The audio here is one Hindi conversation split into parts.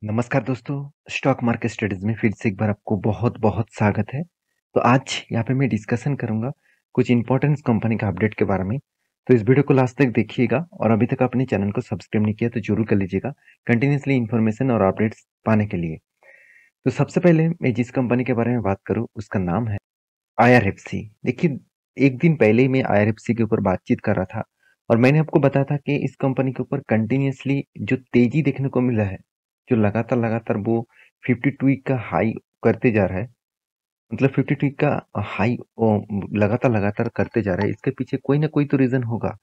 नमस्कार दोस्तों, स्टॉक मार्केट स्टडीज में फिर से एक बार आपको बहुत-बहुत स्वागत है। तो आज यहाँ पे मैं डिस्कशन करूँगा कुछ इम्पोर्टेंट कंपनी का अपडेट के बारे में। तो इस वीडियो को लास्ट तक देखिएगा और अभी तक अपने चैनल को सब्सक्राइब नहीं किया तो जरूर कर लीजिएगा, कंटिन्यूअसली इन्फॉर्मेशन और अपडेट्स पाने के लिए। तो सबसे पहले मैं जिस कंपनी के बारे में बात करूँ उसका नाम है आईआरएफसी। देखिए, एक दिन पहले ही मैं आईआरएफसी के ऊपर बातचीत कर रहा था और मैंने आपको बताया था कि इस कंपनी के ऊपर कंटिन्यूअसली जो तेजी देखने को मिला है, जो लगातार वो 52 वीक का हाई करते जा रहा है। मतलब 52 वीक का हाई लगातार करते जा रहा है। इसके पीछे कोई ना कोई तो रीजन होगा।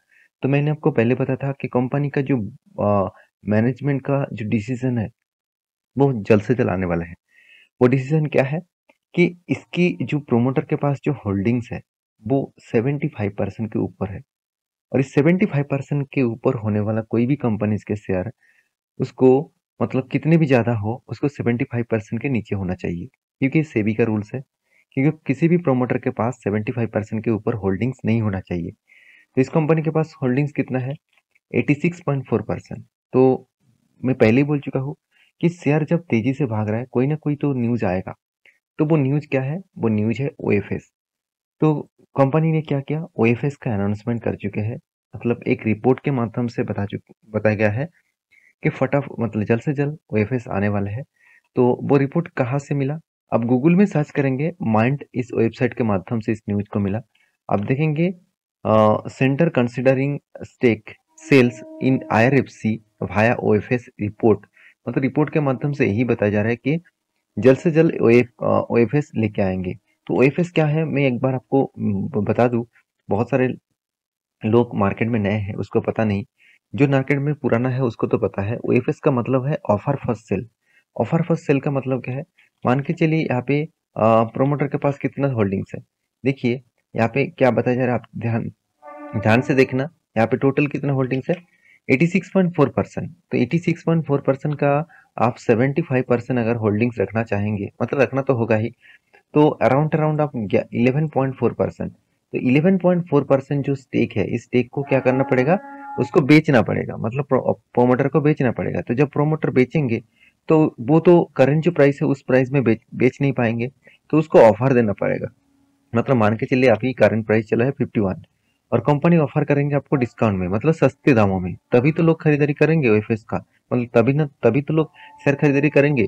तो मैंने आपको पहले बताया था कि कंपनी का जो मैनेजमेंट का जो डिसीजन है वो जल्द से जल्द आने वाला है। वो डिसीजन क्या है कि इसकी जो प्रोमोटर के पास जो होल्डिंग्स है वो 75% के ऊपर है और इस 75% के ऊपर होने वाला कोई भी कंपनी के शेयर उसको मतलब कितने भी ज्यादा हो उसको 75% के नीचे होना चाहिए, क्योंकि सेबी का रूल्स है। क्योंकि किसी भी प्रोमोटर के पास 75% के ऊपर होल्डिंग्स नहीं होना चाहिए। तो इस कंपनी के पास होल्डिंग्स कितना है? 86.4%। तो मैं पहले ही बोल चुका हूँ कि शेयर जब तेजी से भाग रहा है कोई ना कोई तो न्यूज आएगा। तो वो न्यूज क्या है? वो न्यूज है ओएफएस। तो कंपनी ने क्या किया, ओएफएस का अनाउंसमेंट कर चुके हैं। मतलब एक रिपोर्ट के माध्यम से बताया गया है कि मतलब जल्द से जल्द ओएफएस आने वाला है। तो वो रिपोर्ट कहाँ से मिला? अब गूगल में सर्च करेंगे, माइंड इस वेबसाइट के माध्यम से इस न्यूज को मिला। आप देखेंगे सेंटर कंसिडरिंग स्टेक सेल्स इन आईआरएफसी वाया ओएफएस रिपोर्ट। मतलब रिपोर्ट के माध्यम से यही बताया जा रहा है कि जल्द से जल्द ओएफएस लेके आएंगे। तो ओएफएस क्या है मैं एक बार आपको बता दूं। बहुत सारे लोग मार्केट में नए हैं उसको पता नहीं, जो मार्केट में पुराना है उसको तो पता है। ओएफएस का मतलब है offer first sale. Offer first sale का मतलब क्या है? मान के चलिए यहाँ पे प्रोमोटर के पास कितना होल्डिंग्स है। देखिए यहाँ पे क्या बताया जा रहा है, आप ध्यान ध्यान से देखना। यहाँ पे टोटल कितना होल्डिंग्स है? 86.4%। तो 86.4% का आप 75% अगर होल्डिंग्स रखना चाहेंगे, मतलब रखना तो होगा ही, तो अराउंड अराउंड आप 11.4%। तो 11.4% जो स्टेक है, इस स्टेक को क्या करना पड़ेगा? उसको बेचना पड़ेगा, मतलब प्रोमोटर को बेचना पड़ेगा। तो जब प्रोमोटर बेचेंगे तो वो तो करंट जो प्राइस है उस प्राइस में बेच नहीं पाएंगे, तो उसको ऑफर देना पड़ेगा। मतलब मान के चलिए अभी करंट प्राइस चला है 51 और कंपनी ऑफर करेंगे आपको डिस्काउंट में, मतलब सस्ते दामों में, तभी तो लोग खरीदारी करेंगे ओएफएस का। मतलब तभी तो लोग शेयर खरीदारी करेंगे।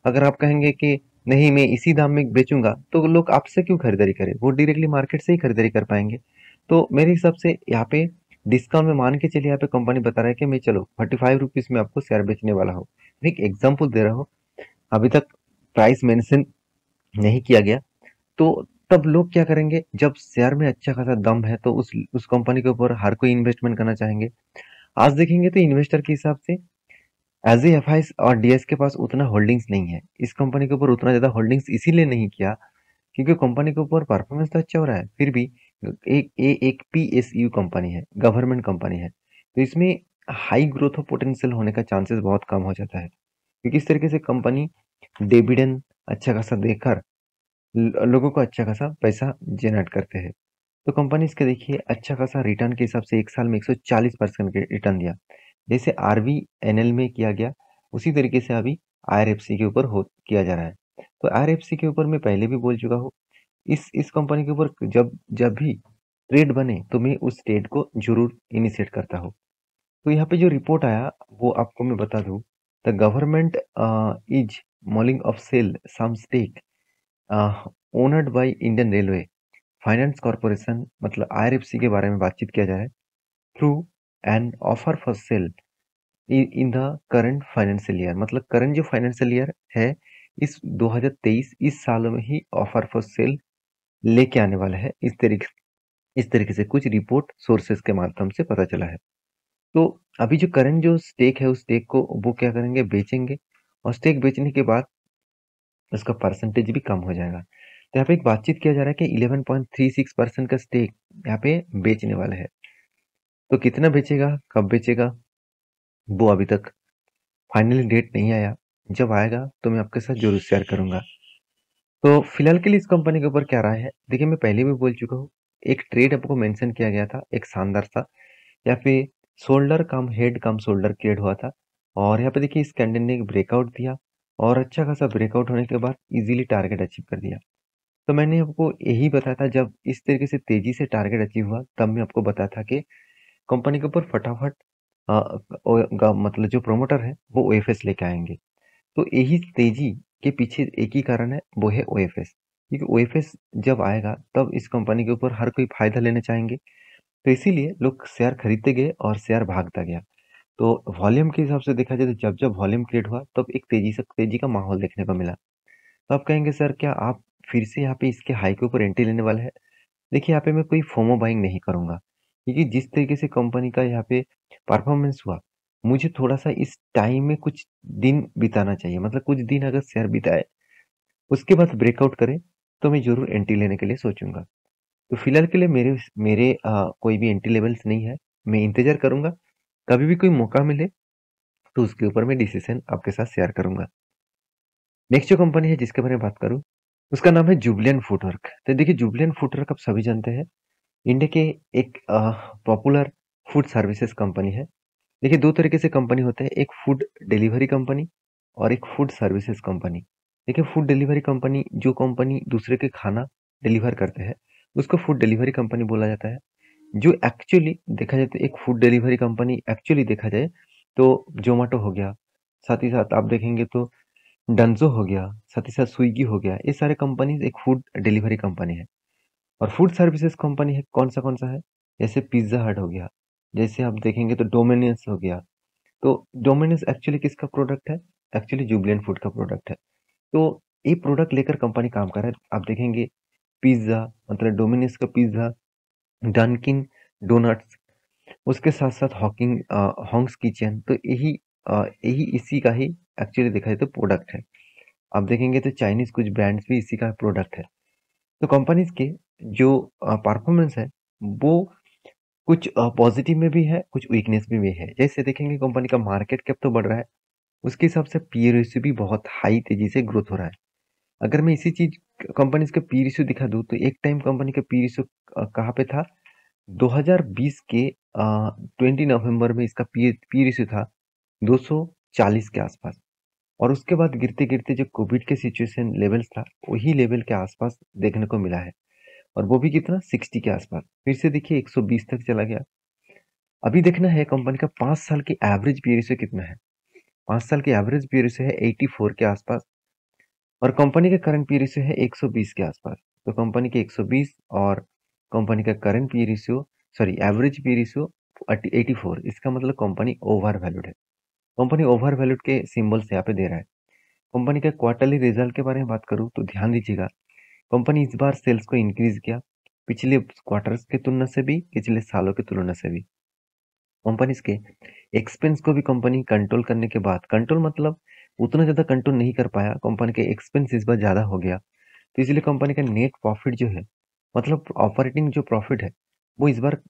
अगर आप कहेंगे कि नहीं मैं इसी दाम में बेचूंगा तो लोग आपसे क्यों खरीदारी करें? वो डायरेक्टली मार्केट से ही खरीदारी कर पाएंगे। तो मेरे हिसाब से यहाँ पे डिस्काउंट में मान के चलिए यहाँ पे कंपनी बता रहा है कि मैं चलो 45 रुपीज में आपको शेयर बेचने वाला हूँ। मैं एक एग्जाम्पल दे रहा हूँ, अभी तक प्राइस मेंशन नहीं किया गया। तो तब लोग क्या करेंगे, जब शेयर में अच्छा खासा दम है तो उस कंपनी के ऊपर हर कोई इन्वेस्टमेंट करना चाहेंगे। आज देखेंगे तो इन्वेस्टर के हिसाब से एज ए एफआईएस और डीएस के पास उतना होल्डिंग्स नहीं है। इस कंपनी के ऊपर उतना ज्यादा होल्डिंग्स इसीलिए नहीं किया क्योंकि कंपनी के ऊपर परफॉर्मेंस तो अच्छा हो रहा है। फिर भी एक पीएसयू कंपनी है, गवर्नमेंट कंपनी है, तो इसमें हाई ग्रोथ पोटेंशियल होने का चांसेस बहुत कम हो जाता है, क्योंकि इस तरीके से कंपनी डिविडेंड अच्छा खासा देकर लोगों को अच्छा खासा पैसा जनरेट करते हैं। तो कंपनी इसके देखिए अच्छा खासा रिटर्न के हिसाब से एक साल में 140% के रिटर्न दिया, जैसे आरवीएनएल में किया गया उसी तरीके से अभी आईआरएफसी के ऊपर हो किया जा रहा है। तो आईआरएफसी के ऊपर मैं पहले भी बोल चुका हूँ, इस कंपनी के ऊपर जब जब भी ट्रेड बने तो मैं उस ट्रेड को जरूर इनिशिएट करता हूँ। तो यहाँ पे जो रिपोर्ट आया वो आपको मैं बता दूं। The government is mulling of sale some stake owned by Indian railway finance corporation, मतलब आईआरएफसी के बारे में बातचीत किया जा रहा है through an offer for sale in the current financial year. मतलब करंट जो फाइनेंशियल ईयर है इस 2023 इस साल में ही ऑफर फॉर सेल लेके आने वाला है। इस तरीके से कुछ रिपोर्ट सोर्सेस के माध्यम से पता चला है। तो अभी जो करंट जो स्टेक है उस स्टेक को वो क्या करेंगे, बेचेंगे, और स्टेक बेचने के बाद उसका परसेंटेज भी कम हो जाएगा। तो यहाँ पे एक बातचीत किया जा रहा है कि 11.36% का स्टेक यहाँ पे बेचने वाला है। तो कितना बेचेगा, कब बेचेगा, वो अभी तक फाइनली डेट नहीं आया। जब आएगा तो मैं आपके साथ जरूर शेयर करूंगा। तो फिलहाल के लिए इस कंपनी के ऊपर क्या राय है? देखिए मैं पहले भी बोल चुका हूँ, एक ट्रेड आपको मेंशन किया गया था, एक शानदार सा, या फिर शोल्डर कम हेड कम शोल्डर ट्रेड हुआ था। और यहाँ पे देखिए इस कैंडल ने एक ब्रेकआउट दिया और अच्छा खासा ब्रेकआउट होने के बाद इजीली टारगेट अचीव कर दिया। तो मैंने आपको यही बताया था, जब इस तरीके से तेजी से टारगेट अचीव हुआ तब मैं आपको बताया था कि कंपनी के ऊपर फटाफट मतलब जो प्रोमोटर है वो ओएफएस लेके आएंगे। तो यही तेजी के पीछे एक ही कारण है, वो है ओएफएस। क्योंकि ओएफएस जब आएगा तब इस कंपनी के ऊपर हर कोई फायदा लेना चाहेंगे, तो इसीलिए लोग शेयर खरीदते गए और शेयर भागता गया। तो वॉल्यूम के हिसाब से देखा जाए तो जब जब वॉल्यूम क्रिएट हुआ तब एक तेजी का माहौल देखने को मिला। तो आप कहेंगे सर क्या आप फिर से यहाँ पे इसके हाई के ऊपर एंट्री लेने वाले हैं? देखिए यहाँ पे मैं कोई फोमो बाइंग नहीं करूंगा, क्योंकि जिस तरीके से कंपनी का यहाँ पे परफॉर्मेंस हुआ, मुझे थोड़ा सा इस टाइम में कुछ दिन बिताना चाहिए। मतलब कुछ दिन अगर शेयर बिताए उसके बाद ब्रेकआउट करे तो मैं जरूर एंट्री लेने के लिए सोचूंगा। तो फिलहाल के लिए मेरे मेरे कोई भी एंट्री लेवल्स नहीं है। मैं इंतजार करूंगा, कभी भी कोई मौका मिले तो उसके ऊपर मैं डिसीजन आपके साथ शेयर करूंगा। नेक्स्ट जो कंपनी है जिसके बारे में बात करूं, उसका नाम है जुबलियन फूडवर्क। तो देखिए जुबलियन फूडवर्क आप सभी जानते हैं, इंडिया के एक पॉपुलर फूड सर्विसेज कंपनी है। देखिए दो तरीके से कंपनी होते हैं, एक फूड डिलीवरी कंपनी और एक फूड सर्विसेज कंपनी। देखिए फूड डिलीवरी कंपनी जो कंपनी दूसरे के खाना डिलीवर करते हैं उसको फूड डिलीवरी कंपनी बोला जाता है। जो एक्चुअली देखा जाए तो एक फूड डिलीवरी कंपनी एक्चुअली देखा जाए तो जोमेटो हो गया, साथ ही साथ आप देखेंगे तो डंजो हो गया, साथ ही साथ स्विगी हो गया, ये सारे कंपनी एक फूड डिलीवरी कंपनी है। और फूड सर्विसेज कंपनी है कौन सा है, जैसे पिज्जा हट हो गया, जैसे आप देखेंगे तो डोमिनोज हो गया। तो डोमिनोज एक्चुअली किसका प्रोडक्ट है? एक्चुअली जुबलियन फूड का प्रोडक्ट है। तो ये प्रोडक्ट लेकर कंपनी काम कर रहा है। आप देखेंगे पिज्जा, मतलब डोमिनोज का पिज्जा, डनकिन डोनट्स, उसके साथ साथ हॉन्ग्स किचन, तो यही इसी का ही एक्चुअली देखा जाए तो प्रोडक्ट है। आप देखेंगे तो चाइनीज कुछ ब्रांड्स भी इसी का प्रोडक्ट है। तो कंपनीज के जो परफॉर्मेंस है वो कुछ पॉजिटिव में भी है, कुछ वीकनेस में भी है। जैसे देखेंगे कंपनी का मार्केट कैप तो बढ़ रहा है, उसके हिसाब से पी रेशियो भी बहुत हाई तेजी से ग्रोथ हो रहा है। अगर मैं इसी चीज कंपनीज का पी रेशियो दिखा दूं तो एक टाइम कंपनी का पी रेशियो कहाँ पे था? 2020 के 20 नवंबर में इसका पी रेशियो था 240 के आसपास। और उसके बाद गिरते गिरते जो कोविड के सिचुएशन लेवल्स था वही लेवल के आसपास देखने को मिला है। और वो भी कितना? 60 के आसपास। फिर से देखिए 120 तक चला गया। अभी देखना है कंपनी का 5 साल की एवरेज पी रेशियो कितना है। 5 साल की एवरेज पी रेशियो है 84 के आसपास और कंपनी का करंट पी रेशियो है 120 के आसपास। तो कंपनी के 120 और कंपनी का current P ratio, sorry average P ratio 84, इसका मतलब कंपनी ओवर वैल्यूड है। कंपनी ओवर वैल्यूड के सिंबल्स यहाँ पे दे रहा है। कंपनी के क्वार्टरली रिजल्ट के बारे में बात करूँ तो ध्यान दीजिएगा, कंपनी इस बार सेल्स को इंक्रीज किया, पिछले क्वार्टर्स की तुलना से भी, पिछले सालों की तुलना से भी। कंपनीज के एक्सपेंस को भी कंपनी कंट्रोल करने के बाद, कंट्रोल मतलब उतना ज्यादा कंट्रोल नहीं कर पाया, कंपनी के एक्सपेंस इस बार ज्यादा हो गया। तो इसलिए कंपनी का नेट प्रॉफिट जो है, मतलब ऑपरेटिंग जो प्रॉफिट है, वो इस बार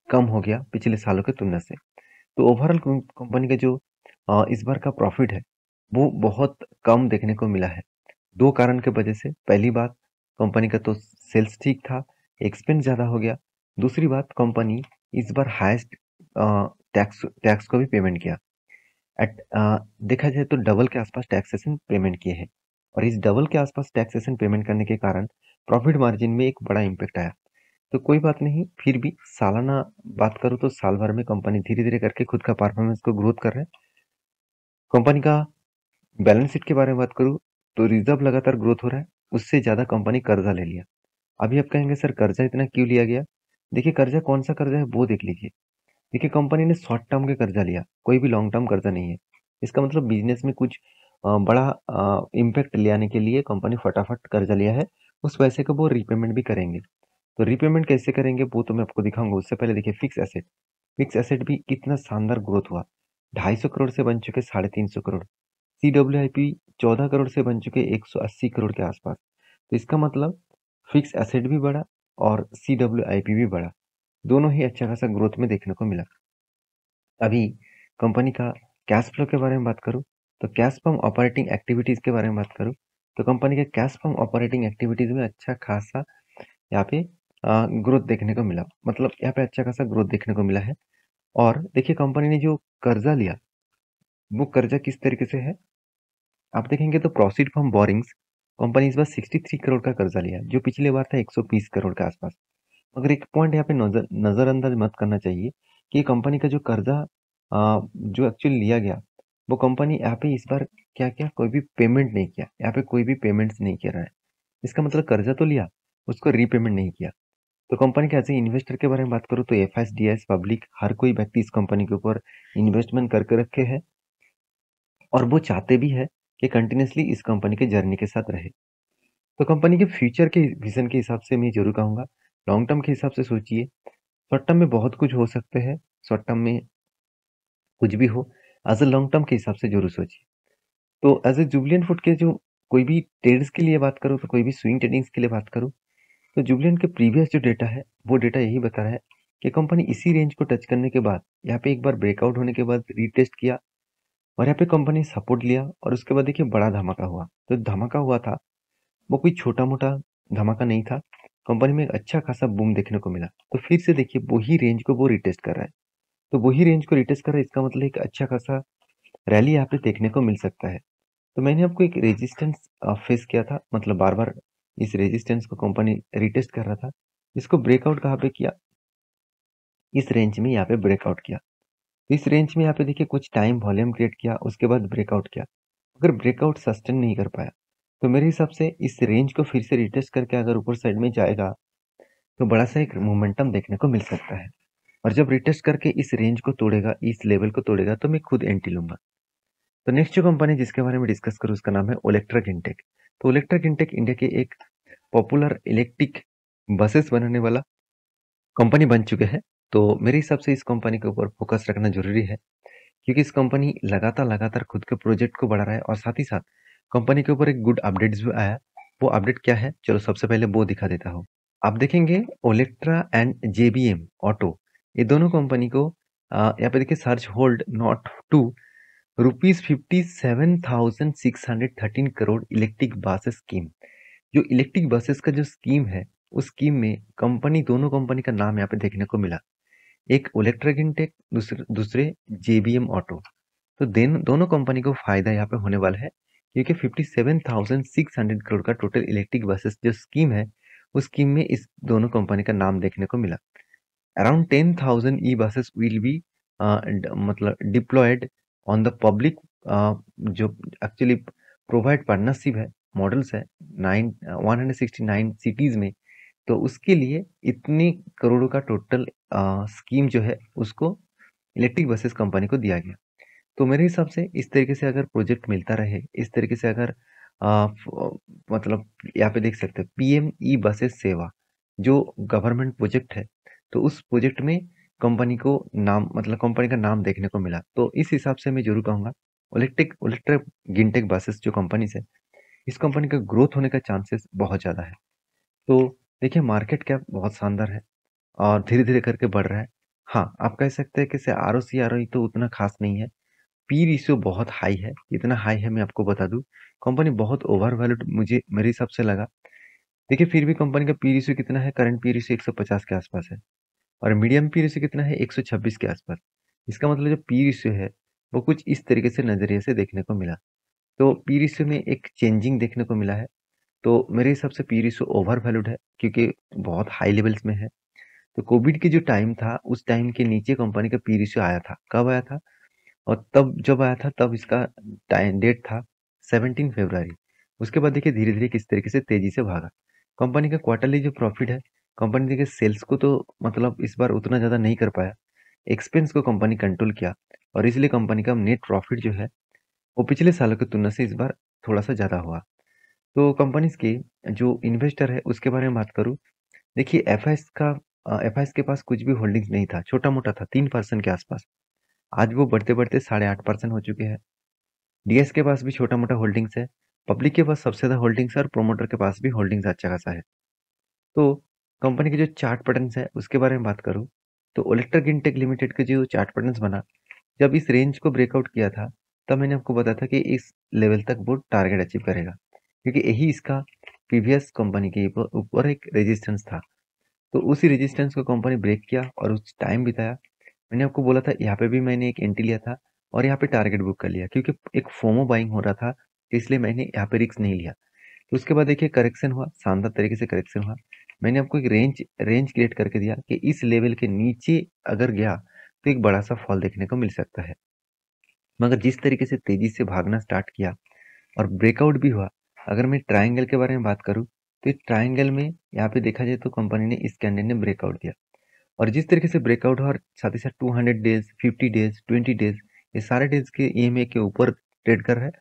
कम हो गया पिछले सालों की तुलना से। तो ओवरऑल कंपनी का जो इस बार का प्रॉफिट है वो बहुत कम देखने को मिला है। दो कारण के वजह से, पहली बात कंपनी का तो सेल्स ठीक था, एक्सपेंस ज्यादा हो गया। दूसरी बात कंपनी इस बार हाईएस्ट टैक्स टैक्स को भी पेमेंट किया। देखा जाए तो डबल के आसपास टैक्सेशन पेमेंट किए हैं। और इस डबल के आसपास टैक्सेशन पेमेंट करने के कारण प्रॉफिट मार्जिन में एक बड़ा इम्पेक्ट आया। तो कोई बात नहीं, फिर भी सालाना बात करूँ तो साल भर में कंपनी धीरे धीरे करके खुद का परफॉर्मेंस को ग्रोथ कर रहा है। कंपनी का बैलेंस शीट के बारे में बात करूँ तो रिजर्व लगातार ग्रोथ हो रहा है, उससे ज्यादा कंपनी कर्जा ले लिया। अभी आप कहेंगे सर कर्जा इतना क्यों लिया गया? देखिए कर्जा कौन सा कर्जा है वो देख लीजिए। देखिए कंपनी ने शॉर्ट टर्म के कर्जा लिया, कोई भी लॉन्ग टर्म कर्जा नहीं है। इसका मतलब बिजनेस में कुछ बड़ा इम्पैक्ट ले आने के लिए कंपनी फटाफट कर्जा लिया है। उस पैसे को वो रीपेमेंट भी करेंगे। तो रीपेमेंट कैसे करेंगे वो तो मैं आपको दिखाऊंगा। उससे पहले देखिए फिक्स एसेट भी कितना शानदार ग्रोथ हुआ। 250 करोड़ से बन चुके 350 करोड़। CWIP 14 करोड़ से बन चुके 180 करोड़ के आसपास। तो इसका मतलब फिक्स एसेट भी बढ़ा और CWIP भी बढ़ा, दोनों ही अच्छा खासा ग्रोथ में देखने को मिला। अभी कंपनी का कैश फ्लो के बारे में बात करूं तो कैश फ्रॉम ऑपरेटिंग एक्टिविटीज के बारे में बात करूं तो कंपनी के कैश फ्रॉम ऑपरेटिंग एक्टिविटीज में अच्छा खासा यहाँ पे ग्रोथ देखने को मिला। मतलब यहाँ पे अच्छा खासा ग्रोथ देखने को मिला है। और देखिए कंपनी ने जो कर्जा लिया वो कर्जा किस तरीके से है, आप देखेंगे तो प्रोसीड फ्रॉम बोरिंग्स, कंपनी इस बार 63 करोड़ का कर्जा लिया, जो पिछले बार था 120 करोड़ के आसपास। मगर एक पॉइंट यहाँ पे नजरअंदाज मत करना चाहिए कि कंपनी का जो कर्जा जो एक्चुअली लिया गया, वो कंपनी यहाँ पे इस बार क्या किया, कोई भी पेमेंट नहीं किया, यहाँ पे कोई भी पेमेंट्स नहीं किया रहा है। इसका मतलब कर्जा तो लिया, उसको रीपेमेंट नहीं किया। तो कंपनी के एज ए इन्वेस्टर के बारे में बात करूँ तो एफएसडीएस पब्लिक हर कोई व्यक्ति इस कंपनी के ऊपर इन्वेस्टमेंट करके रखे हैं, और वो चाहते भी है कि कंटिन्यूसली इस कंपनी के जर्नी के साथ रहे। तो कंपनी के फ्यूचर के विजन के हिसाब से मैं जरूर कहूंगा, लॉन्ग टर्म के हिसाब से सोचिए। शॉर्ट टर्म में बहुत कुछ हो सकते हैं, शॉर्ट टर्म में कुछ भी हो, एज अ लॉन्ग टर्म के हिसाब से जरूर सोचिए। तो एज ए जुबिलियंट फूड के जो कोई भी ट्रेड्स के लिए बात करूँ, तो कोई भी स्विंग ट्रेडिंग्स के लिए बात करूँ, तो जुबिलियंट के प्रीवियस जो डेटा है, वो डेटा यही बता रहा है कि कंपनी इसी रेंज को टच करने के बाद यहाँ पे एक बार ब्रेकआउट होने के बाद रीटेस्ट किया, और यहाँ पे कंपनी सपोर्ट लिया, और उसके बाद देखिए बड़ा धमाका हुआ। तो धमाका हुआ था, वो कोई छोटा मोटा धमाका नहीं था, कंपनी में एक अच्छा खासा बूम देखने को मिला। तो फिर से देखिए वही रेंज को वो रिटेस्ट कर रहा है, तो वही रेंज को रिटेस्ट कर रहा है, इसका मतलब एक अच्छा खासा रैली यहाँ पे देखने को मिल सकता है। तो मैंने आपको एक रेजिस्टेंस फेस किया था, मतलब बार बार इस रेजिस्टेंस को कंपनी रिटेस्ट कर रहा था। इसको ब्रेकआउट कहाँ पे किया, इस रेंज में यहाँ पे ब्रेकआउट किया। तो इस रेंज में यहाँ पे देखिए कुछ टाइम वॉल्यूम क्रिएट किया, उसके बाद ब्रेकआउट किया। अगर ब्रेकआउट सस्टेन नहीं कर पाया, तो मेरे हिसाब से इस रेंज को फिर से रिटेस्ट करके अगर ऊपर साइड में जाएगा, तो बड़ा सा एक मोमेंटम देखने को मिल सकता है। और जब रिटेस्ट करके इस रेंज को तोड़ेगा, इस लेवल को तोड़ेगा, तो मैं खुद एंट्री लूंगा। तो नेक्स्ट जो कंपनी जिसके बारे में डिस्कस करूँ, उसका नाम है ओलेक्ट्रा गिनटेक। तो ओलेक्ट्रा गिनटेक इंडिया के एक पॉपुलर इलेक्ट्रिक बसेस बनाने वाला कंपनी बन चुके हैं। तो मेरे हिसाब से इस कंपनी के ऊपर फोकस रखना जरूरी है, क्योंकि इस कंपनी लगातार लगातार खुद के प्रोजेक्ट को बढ़ा रहा है, और साथ ही साथ कंपनी के ऊपर एक गुड अपडेट्स भी आया। वो अपडेट क्या है, चलो सबसे पहले वो दिखा देता हूँ। आप देखेंगे ओलेक्ट्रा एंड जेबीएम ऑटो, ये दोनों कंपनी को यहाँ पे देखिए search hold not to ₹57,613 electric buses scheme. जो इलेक्ट्रिक बसेस का जो स्कीम है, उस स्कीम में कंपनी, दोनों कंपनी का नाम यहाँ पे देखने को मिला। एक ओलेक्ट्रा गिनटेक, दूसरे दूसरे जेबीएम ऑटो। तो दोनों कंपनी को फायदा यहाँ पे होने वाला है, क्योंकि 57,600 करोड़ का टोटल इलेक्ट्रिक बसेस जो स्कीम है, उस स्कीम में इस दोनों कंपनी का नाम देखने को मिला। Around 10,000 e buses will be मतलब डिप्लॉयड ऑन द पब्लिक, जो एक्चुअली प्रोवाइड पार्टनरशिप है, मॉडल्स है 169 सिटीज में। तो उसके लिए इतनी करोड़ों का टोटल स्कीम जो है, उसको इलेक्ट्रिक बसेस कंपनी को दिया गया। तो मेरे हिसाब से इस तरीके से अगर प्रोजेक्ट मिलता रहे, इस तरीके से अगर मतलब यहाँ पे देख सकते हैं पीएम ई बसेस सेवा, जो गवर्नमेंट प्रोजेक्ट है, तो उस प्रोजेक्ट में कंपनी को नाम, मतलब कंपनी का नाम देखने को मिला। तो इस हिसाब से मैं जरूर कहूंगा इलेक्ट्रिक गिनटेक बसेस जो कंपनी है, इस कंपनी का ग्रोथ होने का चांसेस बहुत ज़्यादा है। तो देखिए मार्केट कैप बहुत शानदार है, और धीरे धीरे करके बढ़ रहा है। हाँ, आप कह सकते हैं कि R O C R O तो उतना खास नहीं है, पी रेशियो बहुत हाई है। इतना हाई है, मैं आपको बता दूं, कंपनी बहुत ओवर वैल्यूड मुझे मेरे हिसाब से लगा। देखिए फिर भी कंपनी का पी रेशियो कितना है, करंट पी रेशियो 150 के आसपास है, और मीडियम पी रेशियो कितना है, 126 के आसपास। इसका मतलब जो पी रेशियो है, वो कुछ इस तरीके से नजरिए से देखने को मिला। तो पी रेशियो में एक चेंजिंग देखने को मिला है। तो मेरे हिसाब से पी रेशियो ओवर वैल्यूड है, क्योंकि बहुत हाई लेवल्स में है। तो कोविड के जो टाइम था, उस टाइम के नीचे कंपनी का पी रेशियो आया था। कब आया था, और तब जब आया था, तब इसका टाइम डेट था 17 फरवरी। उसके बाद देखिए धीरे धीरे किस तरीके से तेजी से भागा। कंपनी का क्वार्टरली जो प्रॉफिट है, कंपनी देखिए सेल्स को तो मतलब इस बार उतना ज़्यादा नहीं कर पाया, एक्सपेंस को कंपनी कंट्रोल किया, और इसलिए कंपनी का नेट प्रॉफिट जो है, वो पिछले सालों की तुलना से इस बार थोड़ा सा ज़्यादा हुआ। तो कंपनीज के जो इन्वेस्टर है, उसके बारे में बात करूँ, देखिए एफ के पास कुछ भी होल्डिंग्स नहीं था, छोटा मोटा था, 3% के आसपास। आज वो बढ़ते बढ़ते 8.5% हो चुके हैं। डीएस के पास भी छोटा मोटा होल्डिंग्स है, पब्लिक के पास सबसे ज़्यादा होल्डिंग्स है, और प्रोमोटर के पास भी होल्डिंग्स अच्छा खासा है। तो कंपनी के जो चार्ट पैटर्न्स है, उसके बारे में बात करूँ, तो ओलेक्ट्रा गिनटेक लिमिटेड के जो चार्ट पैटर्न्स बना, जब इस रेंज को ब्रेकआउट किया था, तब मैंने आपको बताया था कि इस लेवल तक वो टारगेट अचीव करेगा, क्योंकि यही इसका प्रीवियस कंपनी के ऊपर एक रेजिस्टेंस था। तो उसी रेजिस्टेंस को कंपनी ब्रेक किया और उस टाइम बिताया। मैंने आपको बोला था, यहाँ पे भी मैंने एक एंट्री लिया था, और यहाँ पे टारगेट बुक कर लिया क्योंकि एक फोमो बाइंग हो रहा था, इसलिए मैंने यहाँ पे रिस्क नहीं लिया। तो उसके बाद देखिए करेक्शन हुआ, शानदार तरीके से करेक्शन हुआ। मैंने आपको एक रेंज रेंज क्रिएट करके दिया कि इस लेवल के नीचे अगर गया तो एक बड़ा सा फॉल देखने को मिल सकता है। मगर जिस तरीके से तेजी से भागना स्टार्ट किया और ब्रेकआउट भी हुआ। अगर मैं ट्राइंगल के बारे में बात करूं तो ट्राइंगल में यहाँ पे देखा जाए तो कंपनी ने इस कैंडल ने ब्रेकआउट दिया, और जिस तरीके से ब्रेकआउट हुआ और साथ ही साथ 200 डेज, 50 डेज, 20 डेज, ये सारे डेज के ईएमए के ऊपर ट्रेड कर रहा है।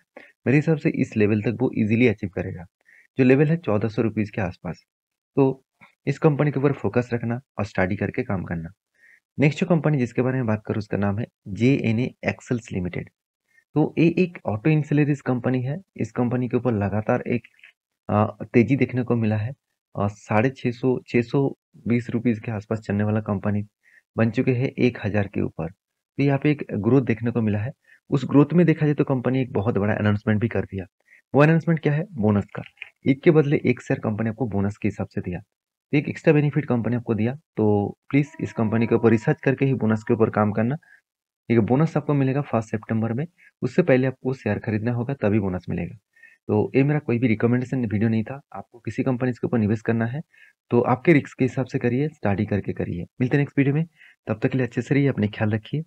मेरे हिसाब से इस लेवल तक वो इजीली अचीव करेगा, जो लेवल है 1400 रुपीज के आसपास। तो इस कंपनी के ऊपर फोकस रखना और स्टडी करके काम करना। नेक्स्ट जो कंपनी जिसके बारे में बात करूँ उसका नाम है JNA एक्सेल्स लिमिटेड। तो ये एक ऑटो इंसुलेरिस कंपनी है। इस कंपनी के ऊपर लगातार एक तेजी देखने को मिला है। 620 रुपीज के आसपास चलने वाला कंपनी बन चुके हैं 1000 के ऊपर। तो यहाँ पे एक ग्रोथ देखने को मिला है। उस ग्रोथ में देखा जाए तो कंपनी एक बहुत बड़ा अनाउंसमेंट भी कर दिया। वो अनाउंसमेंट क्या है? बोनस का। एक के बदले एक शेयर कंपनी आपको बोनस के हिसाब से दिया। तो एक एक्स्ट्रा बेनिफिट कंपनी आपको दिया। तो प्लीज इस कंपनी के ऊपर रिसर्च करके ही बोनस के ऊपर काम करना। ठीक है, बोनस आपको मिलेगा 1 सितंबर में। उससे पहले आपको शेयर खरीदना होगा तभी बोनस मिलेगा। तो ये मेरा कोई भी रिकमेंडेशन वीडियो नहीं था। आपको किसी कंपनी के ऊपर निवेश करना है तो आपके रिस्क के हिसाब से करिए, स्टडी करके करिए। मिलते हैं नेक्स्ट वीडियो में। तब तक के लिए अच्छे से रहिए, अपने ख्याल रखिए।